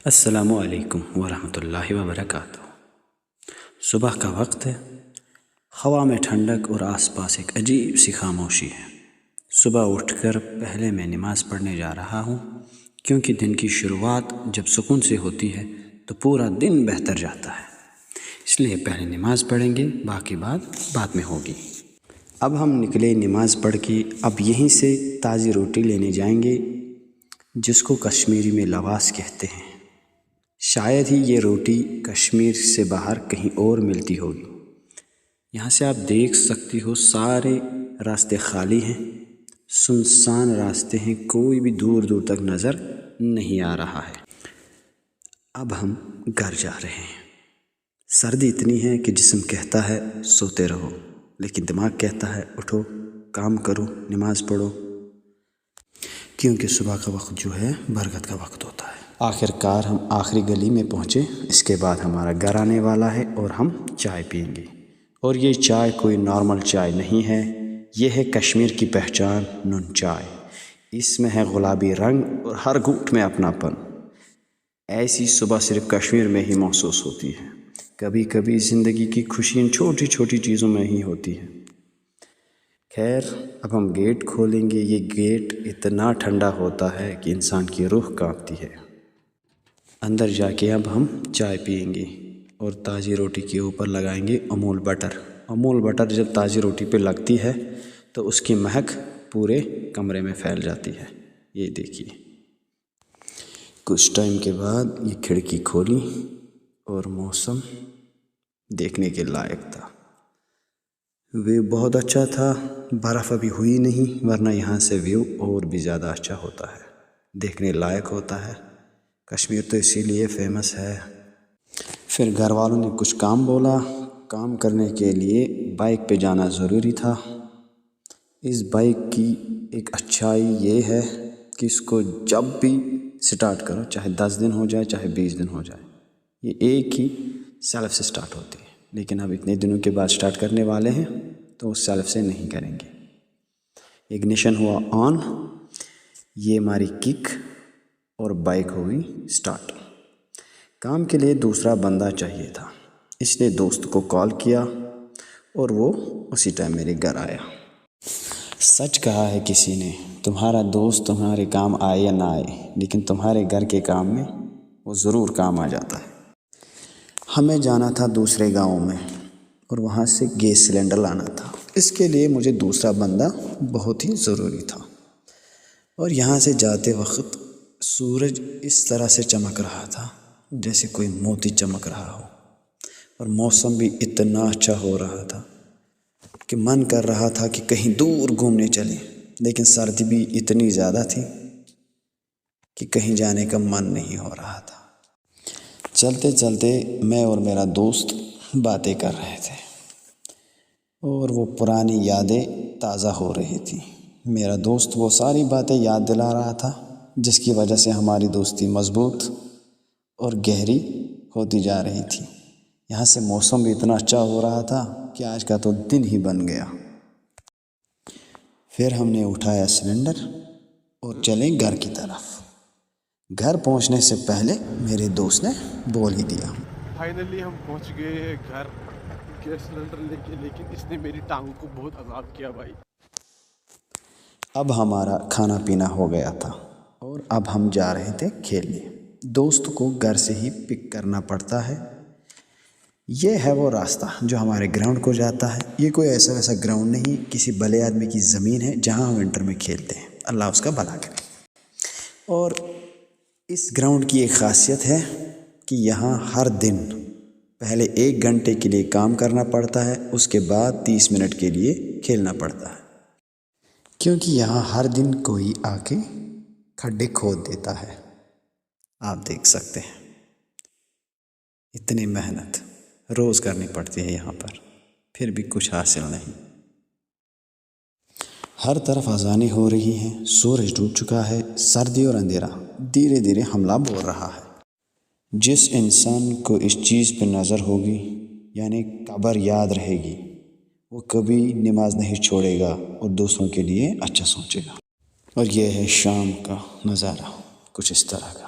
السلام علیکم ورحمۃ اللہ وبرکاتہ۔ صبح کا وقت ہے، ہوا میں ٹھنڈک اور آس پاس ایک عجیب سی خاموشی ہے۔ صبح اٹھ کر پہلے میں نماز پڑھنے جا رہا ہوں، کیونکہ دن کی شروعات جب سکون سے ہوتی ہے تو پورا دن بہتر جاتا ہے۔ اس لیے پہلے نماز پڑھیں گے، باقی بات بعد میں ہوگی۔ اب ہم نکلے نماز پڑھ کے، اب یہیں سے تازی روٹی لینے جائیں گے، جس کو کشمیری میں لواس کہتے ہیں۔ شاید ہی یہ روٹی کشمیر سے باہر کہیں اور ملتی ہوگی۔ یہاں سے آپ دیکھ سکتی ہو سارے راستے خالی ہیں، سنسان راستے ہیں، کوئی بھی دور دور تک نظر نہیں آ رہا ہے۔ اب ہم گھر جا رہے ہیں۔ سردی اتنی ہے کہ جسم کہتا ہے سوتے رہو، لیکن دماغ کہتا ہے اٹھو، کام کرو، نماز پڑھو، کیونکہ صبح کا وقت جو ہے برکت کا وقت ہوتا ہے۔ آخر کار ہم آخری گلی میں پہنچے، اس کے بعد ہمارا گھر آنے والا ہے اور ہم چائے پئیں گے۔ اور یہ چائے کوئی نارمل چائے نہیں ہے، یہ ہے کشمیر کی پہچان نون چائے۔ اس میں ہے گلابی رنگ اور ہر گھونٹ میں اپناپن۔ ایسی صبح صرف کشمیر میں ہی محسوس ہوتی ہے۔ کبھی کبھی زندگی کی خوشی ان چھوٹی چھوٹی چیزوں میں ہی ہوتی ہے۔ خیر، اب ہم گیٹ کھولیں گے۔ یہ گیٹ اتنا ٹھنڈا ہوتا ہے کہ انسان کی روح کانپتی ہے۔ اندر جا کے اب ہم چائے پئیں گے اور تازی روٹی کے اوپر لگائیں گے امول بٹر۔ امول بٹر جب تازی روٹی پہ لگتی ہے تو اس کی مہک پورے کمرے میں پھیل جاتی ہے۔ یہ دیکھیے، کچھ ٹائم کے بعد یہ کھڑکی کھولی اور موسم دیکھنے کے لائق تھا۔ ویو بہت اچھا تھا، برف ابھی ہوئی نہیں، ورنہ یہاں سے ویو اور بھی زیادہ اچھا ہوتا ہے، دیکھنے لائق ہوتا ہے۔ کشمیر تو اسی لیے فیمس ہے۔ پھر گھر والوں نے کچھ کام بولا، کام کرنے کے لیے بائک پہ جانا ضروری تھا۔ اس بائک کی ایک اچھائی یہ ہے کہ اس کو جب بھی سٹارٹ کرو، چاہے 10 دن ہو جائے چاہے 20 دن ہو جائے، یہ ایک ہی سیلف سے سٹارٹ ہوتی ہے۔ لیکن اب اتنے دنوں کے بعد سٹارٹ کرنے والے ہیں تو اس سیلف سے نہیں کریں گے۔ اگنیشن ہوا آن، یہ ہماری کک اور بائک ہوئی سٹارٹ۔ کام کے لیے دوسرا بندہ چاہیے تھا، اس نے دوست کو کال کیا اور وہ اسی ٹائم میرے گھر آیا۔ سچ کہا ہے کسی نے، تمہارا دوست تمہارے کام آئے یا نہ آئے، لیکن تمہارے گھر کے کام میں وہ ضرور کام آ جاتا ہے۔ ہمیں جانا تھا دوسرے گاؤں میں اور وہاں سے گیس سلنڈر لانا تھا۔ اس کے لیے مجھے دوسرا بندہ بہت ہی ضروری تھا۔ اور یہاں سے جاتے وقت سورج اس طرح سے چمک رہا تھا جیسے کوئی موتی چمک رہا ہو، اور موسم بھی اتنا اچھا ہو رہا تھا کہ من کر رہا تھا کہ کہیں دور گھومنے چلیں، لیکن سردی بھی اتنی زیادہ تھی کہ کہیں جانے کا من نہیں ہو رہا تھا۔ چلتے چلتے میں اور میرا دوست باتیں کر رہے تھے اور وہ پرانی یادیں تازہ ہو رہی تھی۔ میرا دوست وہ ساری باتیں یاد دلا رہا تھا جس کی وجہ سے ہماری دوستی مضبوط اور گہری ہوتی جا رہی تھی۔ یہاں سے موسم بھی اتنا اچھا ہو رہا تھا کہ آج کا تو دن ہی بن گیا۔ پھر ہم نے اٹھایا سلنڈر اور چلے گھر کی طرف۔ گھر پہنچنے سے پہلے میرے دوست نے بول ہی دیا، فائنلی ہم پہنچ گئے ہیں گھر گیس سلنڈر لے کے، لیکن اس نے میری ٹانگوں کو بہت عذاب کیا بھائی۔ اب ہمارا کھانا پینا ہو گیا تھا اور اب ہم جا رہے تھے کھیلنے۔ دوست کو گھر سے ہی پک کرنا پڑتا ہے۔ یہ ہے وہ راستہ جو ہمارے گراؤنڈ کو جاتا ہے۔ یہ کوئی ایسا ویسا گراؤنڈ نہیں، کسی بلے آدمی کی زمین ہے جہاں ہم ونٹر میں کھیلتے ہیں، اللہ اس کا بھلا کرے۔ اور اس گراؤنڈ کی ایک خاصیت ہے کہ یہاں ہر دن پہلے 1 گھنٹے کے لیے کام کرنا پڑتا ہے، اس کے بعد 30 منٹ کے لیے کھیلنا پڑتا ہے، کیونکہ یہاں ہر دن کوئی آ کے کھڈے کھود دیتا ہے۔ آپ دیکھ سکتے ہیں اتنی محنت روز کرنی پڑتی ہے یہاں پر، پھر بھی کچھ حاصل نہیں۔ ہر طرف اذانیں ہو رہی ہیں، سورج ڈوب چکا ہے، سردی اور اندھیرا دھیرے دھیرے حملہ بول رہا ہے۔ جس انسان کو اس چیز پہ نظر ہوگی، یعنی قبر یاد رہے گی، وہ کبھی نماز نہیں چھوڑے گا اور دوسروں کے لیے اچھا سوچے گا۔ اور یہ ہے شام کا نظارہ، کچھ اس طرح کا۔